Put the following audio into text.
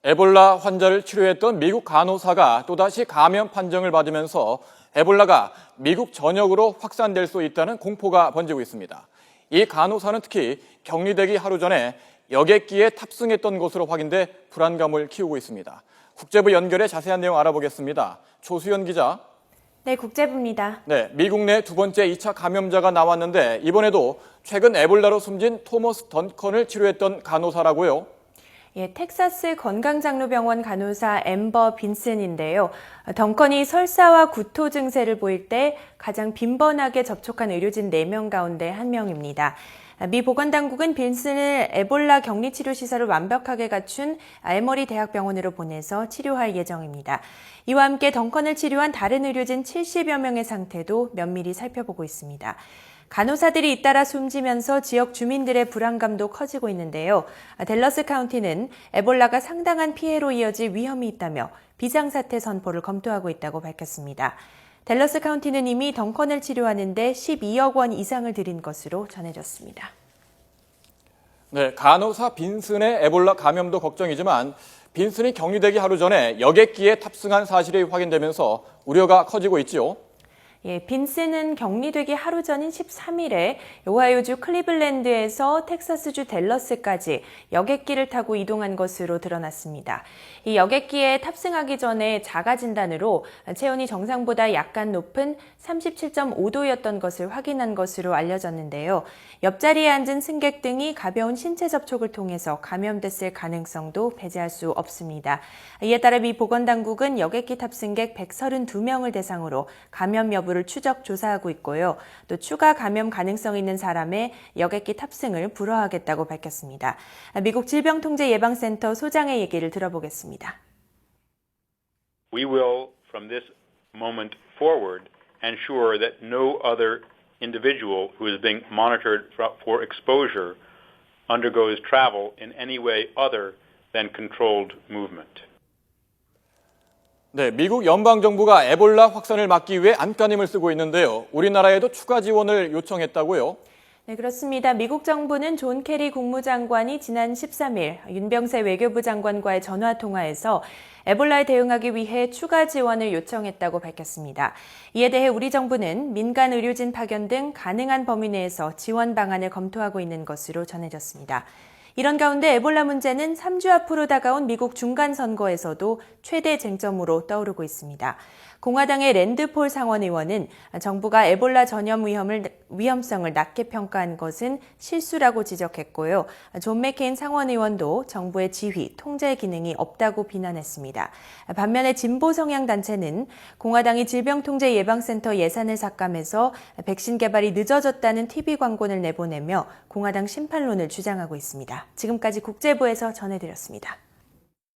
에볼라 환자를 치료했던 미국 간호사가 또다시 감염 판정을 받으면서 에볼라가 미국 전역으로 확산될 수 있다는 공포가 번지고 있습니다. 이 간호사는 특히 격리되기 하루 전에 여객기에 탑승했던 것으로 확인돼 불안감을 키우고 있습니다. 국제부 연결해 자세한 내용 알아보겠습니다. 조수연 기자. 네, 국제부입니다. 네, 미국 내 두 번째 2차 감염자가 나왔는데 이번에도 최근 에볼라로 숨진 토머스 던컨을 치료했던 간호사라고요. 예, 텍사스 건강장로병원 간호사 앰버 빈슨인데요. 덩컨이 설사와 구토 증세를 보일 때 가장 빈번하게 접촉한 의료진 4명 가운데 1명입니다. 미 보건당국은 빈슨을 에볼라 격리치료시설을 완벽하게 갖춘 에머리 대학병원으로 보내서 치료할 예정입니다. 이와 함께 덩컨을 치료한 다른 의료진 70여 명의 상태도 면밀히 살펴보고 있습니다. 간호사들이 잇따라 숨지면서 지역 주민들의 불안감도 커지고 있는데요. 댈러스 카운티는 에볼라가 상당한 피해로 이어질 위험이 있다며 비상사태 선포를 검토하고 있다고 밝혔습니다. 댈러스 카운티는 이미 덩컨을 치료하는 데 12억 원 이상을 들인 것으로 전해졌습니다. 네, 간호사 빈슨의 에볼라 감염도 걱정이지만 빈슨이 격리되기 하루 전에 여객기에 탑승한 사실이 확인되면서 우려가 커지고 있죠. 예, 빈슨은 격리되기 하루 전인 13일에 오하이오주 클리블랜드에서 텍사스주 댈러스까지 여객기를 타고 이동한 것으로 드러났습니다. 이 여객기에 탑승하기 전에 자가 진단으로 체온이 정상보다 약간 높은 37.5도였던 것을 확인한 것으로 알려졌는데요. 옆자리에 앉은 승객 등이 가벼운 신체 접촉을 통해서 감염됐을 가능성도 배제할 수 없습니다. 이에 따라 미 보건당국은 여객기 탑승객 132명을 대상으로 감염 여부를 추적 조사하고 있고요. 또 추가 감염 가능성 있는 사람의 여객기 탑승을 불허하겠다고 밝혔습니다. 미국 질병통제예방센터 소장의 얘기를 들어보겠습니다. We will, from this moment forward, ensure that no other individual who is being monitored for exposure undergoes travel in any way other than controlled movement. 네, 미국 연방정부가 에볼라 확산을 막기 위해 안간힘을 쓰고 있는데요. 우리나라에도 추가 지원을 요청했다고요? 네, 그렇습니다. 미국 정부는 존 케리 국무장관이 지난 13일 윤병세 외교부 장관과의 전화통화에서 에볼라에 대응하기 위해 추가 지원을 요청했다고 밝혔습니다. 이에 대해 우리 정부는 민간 의료진 파견 등 가능한 범위 내에서 지원 방안을 검토하고 있는 것으로 전해졌습니다. 이런 가운데 에볼라 문제는 3주 앞으로 다가온 미국 중간선거에서도 최대 쟁점으로 떠오르고 있습니다. 공화당의 랜드폴 상원의원은 정부가 에볼라 전염 위험성을 낮게 평가한 것은 실수라고 지적했고요. 존 맥케인 상원의원도 정부의 지휘, 통제 기능이 없다고 비난했습니다. 반면에 진보 성향 단체는 공화당이 질병통제예방센터 예산을 삭감해서 백신 개발이 늦어졌다는 TV 광고를 내보내며 공화당 심판론을 주장하고 있습니다. 지금까지 국제부에서 전해드렸습니다.